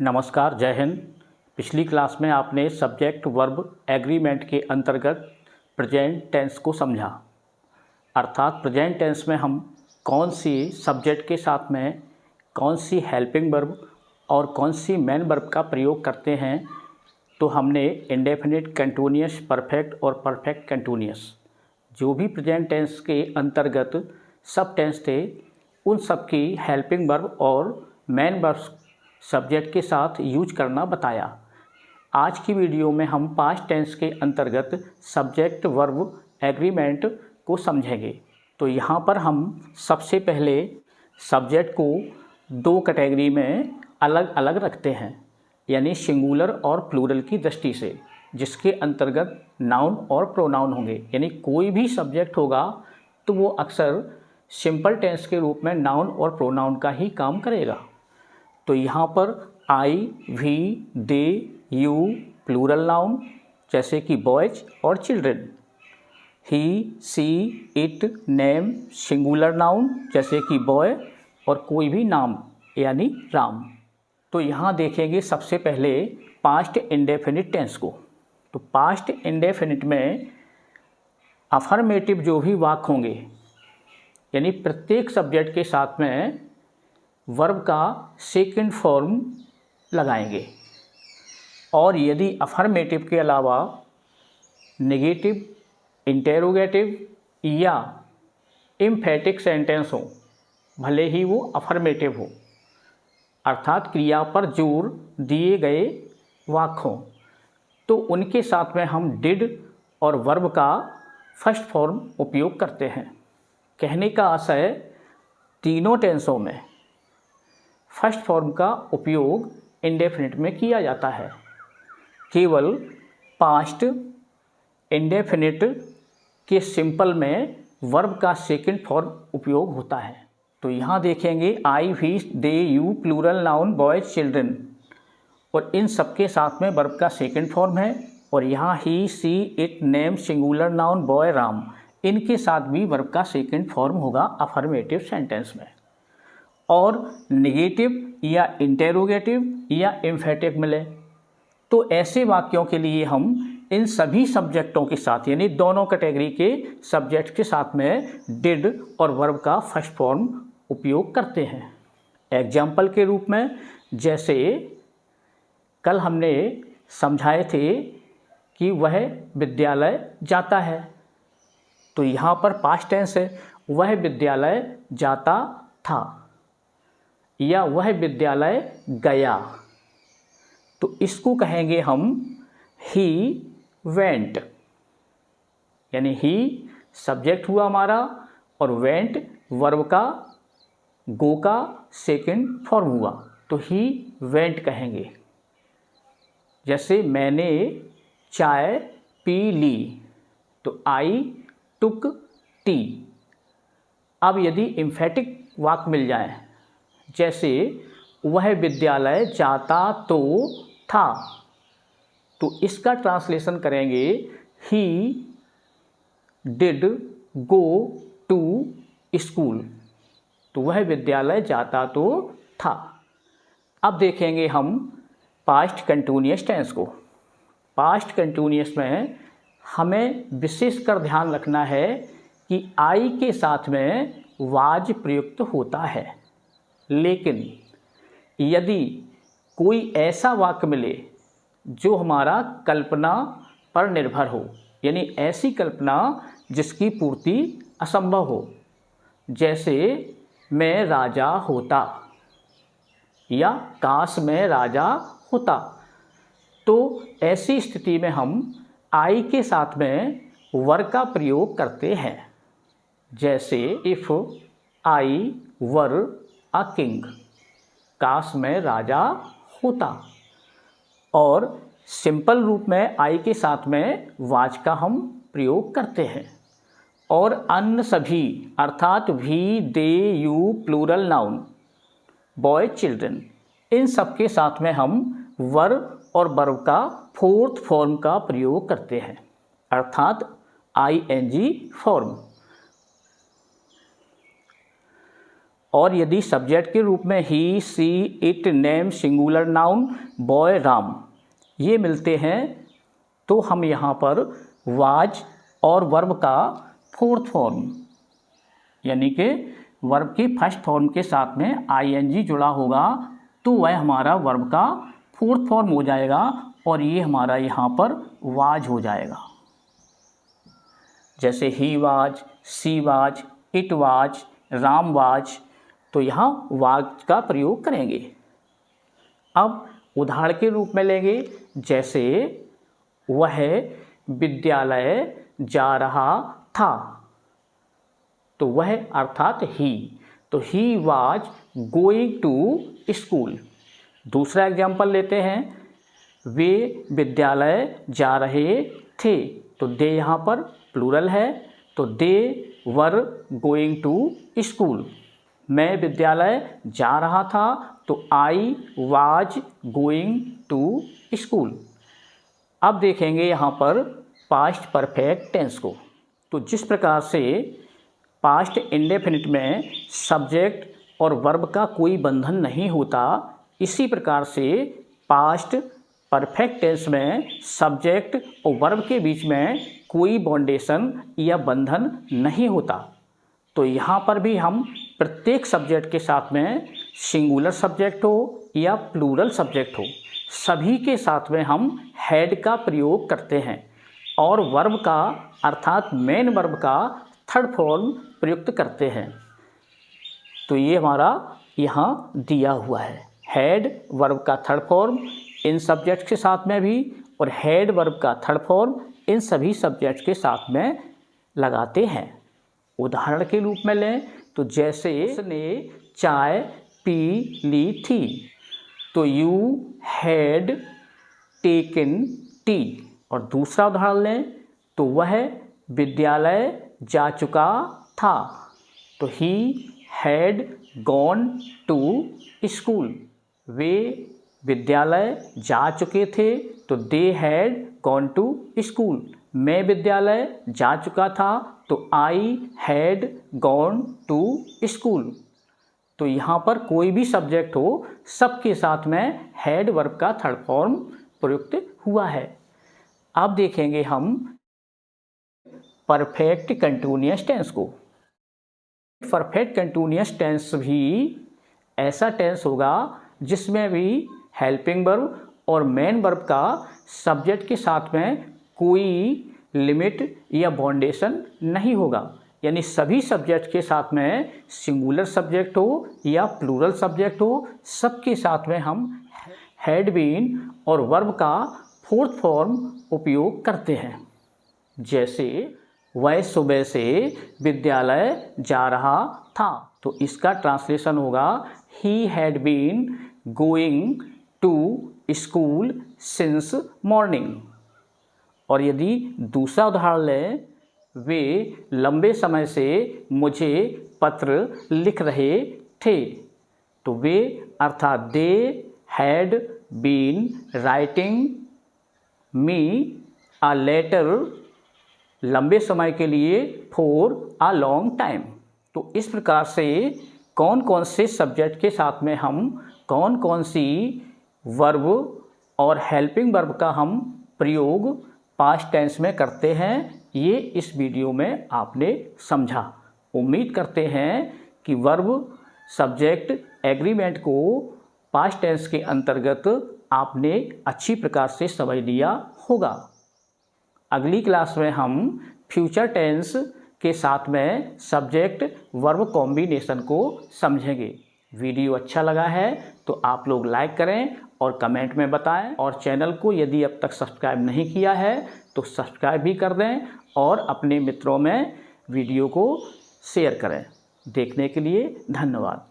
नमस्कार, जय हिंद। पिछली क्लास में आपने सब्जेक्ट वर्ब एग्रीमेंट के अंतर्गत प्रेजेंट टेंस को समझा। अर्थात प्रेजेंट टेंस में हम कौन सी सब्जेक्ट के साथ में कौन सी हेल्पिंग वर्ब और कौन सी मेन वर्ब का प्रयोग करते हैं। तो हमने इंडेफिनिट, कंटिन्यूअस, परफेक्ट और परफेक्ट कंटिन्यूअस जो भी प्रेजेंट टेंस के अंतर्गत सब टेंस थे, उन सब की हेल्पिंग वर्ब और मेन वर्ब सब्जेक्ट के साथ यूज करना बताया। आज की वीडियो में हम पास्ट टेंस के अंतर्गत सब्जेक्ट वर्ब एग्रीमेंट को समझेंगे। तो यहाँ पर हम सबसे पहले सब्जेक्ट को दो कैटेगरी में अलग अलग रखते हैं, यानी सिंगुलर और प्लूरल की दृष्टि से, जिसके अंतर्गत नाउन और प्रोनाउन होंगे। यानी कोई भी सब्जेक्ट होगा तो वो अक्सर सिंपल टेंस के रूप में नाउन और प्रोनाउन का ही काम करेगा। तो यहाँ पर I, we, they, you plural noun जैसे कि बॉयज और children, he, she, it, name singular noun जैसे कि बॉय और कोई भी नाम यानी राम। तो यहाँ देखेंगे सबसे पहले पास्ट इंडेफिनिट टेंस को। तो पास्ट इंडेफिनिट में अफर्मेटिव जो भी वाक्य होंगे, यानी प्रत्येक सब्जेक्ट के साथ में वर्ब का सेकंड फॉर्म लगाएंगे। और यदि अफर्मेटिव के अलावा नेगेटिव, इंटेरोगेटिव या एम्फेटिक सेंटेंस हो, भले ही वो अफर्मेटिव हो, अर्थात क्रिया पर जोर दिए गए वाक्य हों, तो उनके साथ में हम डिड और वर्ब का फर्स्ट फॉर्म उपयोग करते हैं। कहने का आशय, तीनों टेंसों में फर्स्ट फॉर्म का उपयोग इंडेफिनिट में किया जाता है। केवल पास्ट इंडेफिनिट के सिंपल में वर्ब का सेकंड फॉर्म उपयोग होता है। तो यहाँ देखेंगे I, we, they, you plural noun boys, children, और इन सबके साथ में वर्ब का सेकंड फॉर्म है। और यहाँ he, she, it, name singular noun boy, Ram, इनके साथ भी वर्ब का सेकंड फॉर्म होगा अफर्मेटिव सेंटेंस में। और नेगेटिव या इंटेरोगेटिव या एम्फेटिक मिले तो ऐसे वाक्यों के लिए हम इन सभी सब्जेक्टों के साथ, यानी दोनों कैटेगरी के सब्जेक्ट के साथ में डिड और वर्ब का फर्स्ट फॉर्म उपयोग करते हैं। एग्जाम्पल के रूप में, जैसे कल हमने समझाए थे कि वह विद्यालय जाता है, तो यहाँ पर पास्ट टेंस है, वह विद्यालय जाता था या वह विद्यालय गया, तो इसको कहेंगे हम ही वेंट। यानी ही सब्जेक्ट हुआ हमारा और वेंट वर्ब का, गो का सेकंड फॉर्म हुआ, तो ही वेंट कहेंगे। जैसे मैंने चाय पी ली, तो आई टुक टी। अब यदि एम्फेटिक वाक्य मिल जाए, जैसे वह विद्यालय जाता तो था, तो इसका ट्रांसलेशन करेंगे ही डिड गो टू स्कूल, तो वह विद्यालय जाता तो था। अब देखेंगे हम पास्ट कंटिन्यूअस टेंस को। पास्ट कंटिन्यूअस में हमें विशेषकर ध्यान रखना है कि आई के साथ में वाज प्रयुक्त होता है। लेकिन यदि कोई ऐसा वाक्य मिले जो हमारा कल्पना पर निर्भर हो, यानी ऐसी कल्पना जिसकी पूर्ति असंभव हो, जैसे मैं राजा होता या काश मैं राजा होता, तो ऐसी स्थिति में हम आई के साथ में वर का प्रयोग करते हैं। जैसे if I were a king, काश मैं राजा होता। और सिंपल रूप में आई के साथ में वाज का हम प्रयोग करते हैं। और अन्य सभी, अर्थात we, they, you plural noun boy, children, इन सब के साथ में हम वर और वर्ब का फोर्थ फॉर्म का प्रयोग करते हैं, अर्थात ING फॉर्म। और यदि सब्जेक्ट के रूप में he, she, it, name, singular noun, boy, Ram ये मिलते हैं तो हम यहाँ पर वाज और वर्ब का फोर्थ फॉर्म यानी कि वर्ब की फर्स्ट फॉर्म के साथ में आईएनजी जुड़ा होगा तो वह हमारा वर्ब का फोर्थ फॉर्म हो जाएगा और ये हमारा यहाँ पर वाज हो जाएगा। जैसे he was, she was, it was, Ram was, तो यहाँ वाज का प्रयोग करेंगे। अब उदाहरण के रूप में लेंगे, जैसे वह विद्यालय जा रहा था, तो वह अर्थात ही, तो he was going to school. दूसरा एग्जाम्पल लेते हैं, वे विद्यालय जा रहे थे, तो दे यहाँ पर प्लूरल है तो they were going to school. मैं विद्यालय जा रहा था तो I was going to school. अब देखेंगे यहाँ पर पास्ट परफेक्ट टेंस को। तो जिस प्रकार से पास्ट इंडेफिनिट में सब्जेक्ट और वर्ब का कोई बंधन नहीं होता, इसी प्रकार से पास्ट परफेक्ट टेंस में सब्जेक्ट और वर्ब के बीच में कोई बाउंडेशन या बंधन नहीं होता। तो यहाँ पर भी हम प्रत्येक सब्जेक्ट के साथ में सिंगुलर सब्जेक्ट हो या प्लूरल सब्जेक्ट हो, सभी के साथ में हम हैड का प्रयोग करते हैं और वर्ब का अर्थात मेन वर्ब का थर्ड फॉर्म प्रयुक्त करते हैं। तो ये हमारा यहाँ दिया हुआ है, हैड वर्ब का थर्ड फॉर्म इन सब्जेक्ट के साथ में भी और हैड वर्ब का थर्ड फॉर्म इन सभी सब्जेक्ट के साथ में लगाते हैं। उदाहरण के रूप में लें तो जैसे उसने चाय पी ली थी, तो यू हैड टेकन टी। और दूसरा उदाहरण लें तो वह विद्यालय जा चुका था, तो he had gone to school. वे विद्यालय जा चुके थे तो they had gone to school. मैं विद्यालय जा चुका था तो I had gone to school. तो यहाँ पर कोई भी सब्जेक्ट हो, सबके साथ में हैड वर्ब का थर्ड फॉर्म प्रयुक्त हुआ है। अब देखेंगे हम परफेक्ट कंटिन्यूअस टेंस को। परफेक्ट कंटिन्यूअस टेंस भी ऐसा टेंस होगा जिसमें भी हेल्पिंग वर्ब और मेन वर्ब का सब्जेक्ट के साथ में कोई लिमिट या बाउंडेशन नहीं होगा, यानी सभी सब्जेक्ट के साथ में सिंगुलर सब्जेक्ट हो या प्लूरल सब्जेक्ट हो, सबके साथ में हम हैड बीन और वर्ब का फोर्थ फॉर्म उपयोग करते हैं। जैसे वह सुबह से विद्यालय जा रहा था, तो इसका ट्रांसलेशन होगा he had been going to school since morning. और यदि दूसरा उदाहरण लें, वे लंबे समय से मुझे पत्र लिख रहे थे, तो वे अर्थात they had been writing me a letter लंबे समय के लिए फॉर अ लॉन्ग टाइम। तो इस प्रकार से कौन कौन से सब्जेक्ट के साथ में हम कौन कौन सी वर्ब और हेल्पिंग वर्ब का हम प्रयोग पास्ट टेंस में करते हैं, ये इस वीडियो में आपने समझा। उम्मीद करते हैं कि वर्ब सब्जेक्ट एग्रीमेंट को पास्ट टेंस के अंतर्गत आपने अच्छी प्रकार से समझ लिया होगा। अगली क्लास में हम फ्यूचर टेंस के साथ में सब्जेक्ट वर्ब कॉम्बिनेशन को समझेंगे। वीडियो अच्छा लगा है तो आप लोग लाइक करें और कमेंट में बताएं, और चैनल को यदि अब तक सब्सक्राइब नहीं किया है तो सब्सक्राइब भी कर दें और अपने मित्रों में वीडियो को शेयर करें। देखने के लिए धन्यवाद।